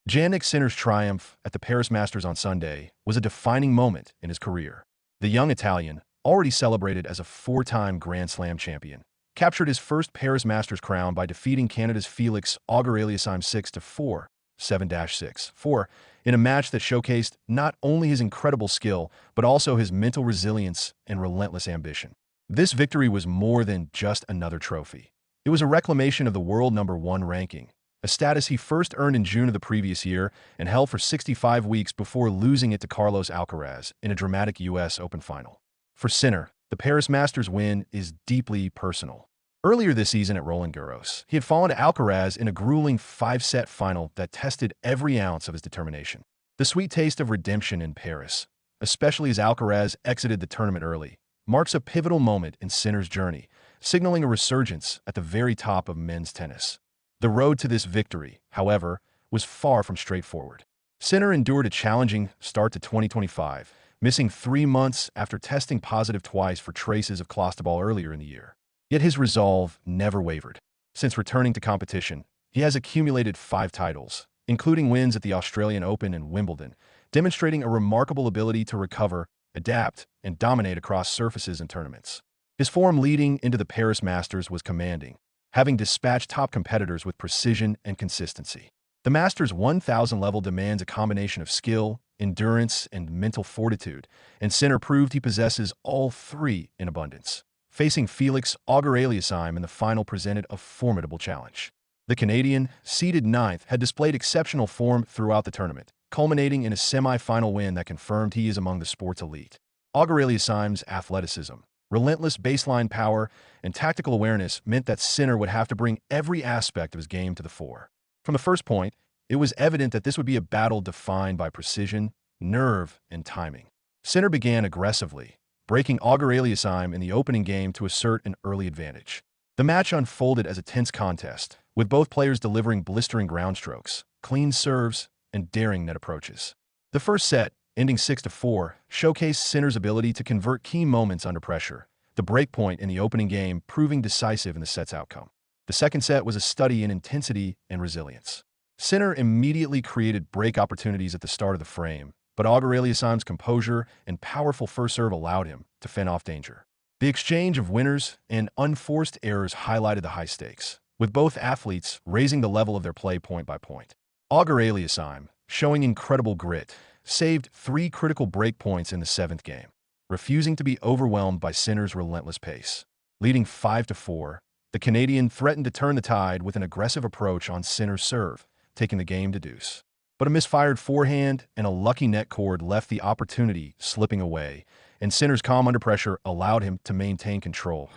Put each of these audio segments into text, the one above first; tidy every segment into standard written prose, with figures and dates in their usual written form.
Jannik Sinner's triumph at the Paris Masters on Sunday was a defining moment in his career. The young Italian, already celebrated as a four-time Grand Slam champion, captured his first Paris Masters crown by defeating Canada's Felix Auger-Aliassime 6-4, 7-6-4, in a match that showcased not only his incredible skill, but also his mental resilience and relentless ambition. This victory was more than just another trophy. It was a reclamation of the world number one ranking, a status he first earned in June of the previous year and held for 65 weeks before losing it to Carlos Alcaraz in a dramatic U.S. Open final. For Sinner, the Paris Masters win is deeply personal. Earlier this season at Roland Garros, he had fallen to Alcaraz in a grueling five-set final that tested every ounce of his determination. The sweet taste of redemption in Paris, especially as Alcaraz exited the tournament early, marks a pivotal moment in Sinner's journey, signaling a resurgence at the very top of men's tennis. The road to this victory, however, was far from straightforward. Sinner endured a challenging start to 2025, missing 3 months after testing positive twice for traces of clostebol earlier in the year. Yet his resolve never wavered. Since returning to competition, he has accumulated 5 titles, including wins at the Australian Open and Wimbledon, demonstrating a remarkable ability to recover, adapt, and dominate across surfaces and tournaments. His form leading into the Paris Masters was commanding, having dispatched top competitors with precision and consistency. The Masters 1000 level demands a combination of skill, endurance, and mental fortitude, and Sinner proved he possesses all three in abundance. Facing Felix Auger-Aliassime in the final presented a formidable challenge. The Canadian, seeded ninth, had displayed exceptional form throughout the tournament, culminating in a semi-final win that confirmed he is among the sport's elite. Auger-Aliassime's athleticism, relentless baseline power, and tactical awareness meant that Sinner would have to bring every aspect of his game to the fore. From the first point, it was evident that this would be a battle defined by precision, nerve, and timing. Sinner began aggressively, breaking Auger-Aliassime in the opening game to assert an early advantage. The match unfolded as a tense contest, with both players delivering blistering ground strokes, clean serves, and daring net approaches. The first set, ending 6-4, showcased Sinner's ability to convert key moments under pressure, the breakpoint in the opening game proving decisive in the set's outcome. The second set was a study in intensity and resilience. Sinner immediately created break opportunities at the start of the frame, but Auger-Aliassime's composure and powerful first serve allowed him to fend off danger. The exchange of winners and unforced errors highlighted the high stakes, with both athletes raising the level of their play point by point. Auger-Aliassime, showing incredible grit, saved 3 critical break points in the 7th game, refusing to be overwhelmed by Sinner's relentless pace. Leading 5-4, the Canadian threatened to turn the tide with an aggressive approach on Sinner's serve, taking the game to deuce. But a misfired forehand and a lucky net cord left the opportunity slipping away, and Sinner's calm under pressure allowed him to maintain control.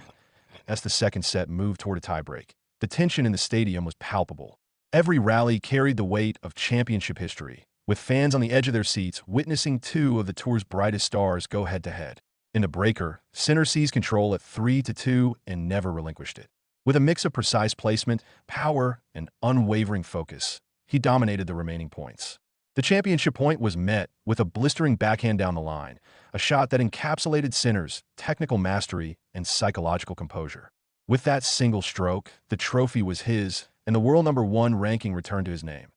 As the second set moved toward a tiebreak, the tension in the stadium was palpable. Every rally carried the weight of championship history, with fans on the edge of their seats witnessing 2 of the tour's brightest stars go head-to-head. In the breaker, Sinner seized control at 3-2 and never relinquished it. With a mix of precise placement, power, and unwavering focus, he dominated the remaining points. The championship point was met with a blistering backhand down the line, a shot that encapsulated Sinner's technical mastery and psychological composure. With that single stroke, the trophy was his, and the world number 1 ranking returned to his name.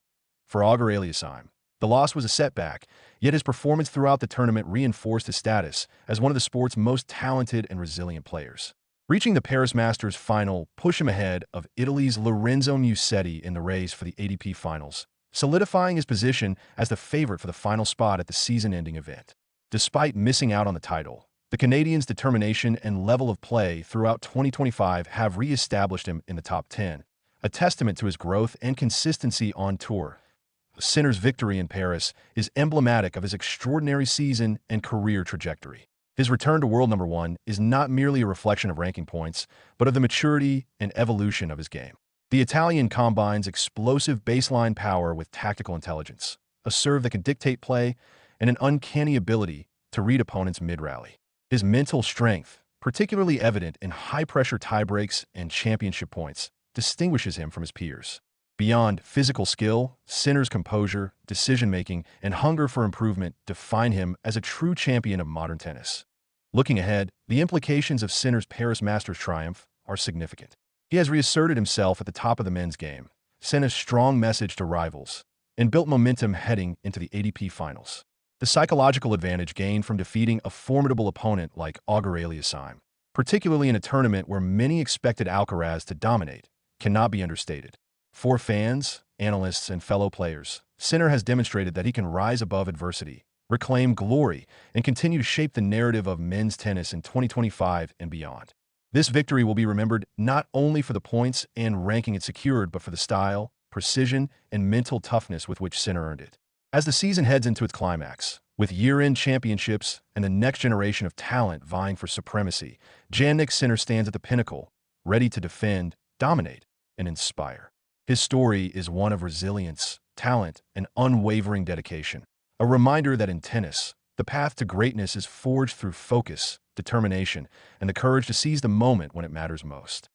For Auger-Aliassime, the loss was a setback, yet his performance throughout the tournament reinforced his status as one of the sport's most talented and resilient players. Reaching the Paris Masters final pushed him ahead of Italy's Lorenzo Musetti in the race for the ATP Finals, solidifying his position as the favorite for the final spot at the season-ending event. Despite missing out on the title, the Canadian's determination and level of play throughout 2025 have re-established him in the top 10, a testament to his growth and consistency on tour. Sinner's victory in Paris is emblematic of his extraordinary season and career trajectory. His return to world number 1 is not merely a reflection of ranking points, but of the maturity and evolution of his game. The Italian combines explosive baseline power with tactical intelligence, a serve that can dictate play, and an uncanny ability to read opponents mid-rally. His mental strength, particularly evident in high-pressure tiebreaks and championship points, distinguishes him from his peers. Beyond physical skill, Sinner's composure, decision-making, and hunger for improvement define him as a true champion of modern tennis. Looking ahead, the implications of Sinner's Paris Masters triumph are significant. He has reasserted himself at the top of the men's game, sent a strong message to rivals, and built momentum heading into the ATP finals. The psychological advantage gained from defeating a formidable opponent like Auger Aliassime, particularly in a tournament where many expected Alcaraz to dominate, cannot be understated. For fans, analysts, and fellow players, Sinner has demonstrated that he can rise above adversity, reclaim glory, and continue to shape the narrative of men's tennis in 2025 and beyond. This victory will be remembered not only for the points and ranking it secured, but for the style, precision, and mental toughness with which Sinner earned it. As the season heads into its climax, with year-end championships and the next generation of talent vying for supremacy, Jannik Sinner stands at the pinnacle, ready to defend, dominate, and inspire. His story is one of resilience, talent, and unwavering dedication, a reminder that in tennis, the path to greatness is forged through focus, determination, and the courage to seize the moment when it matters most.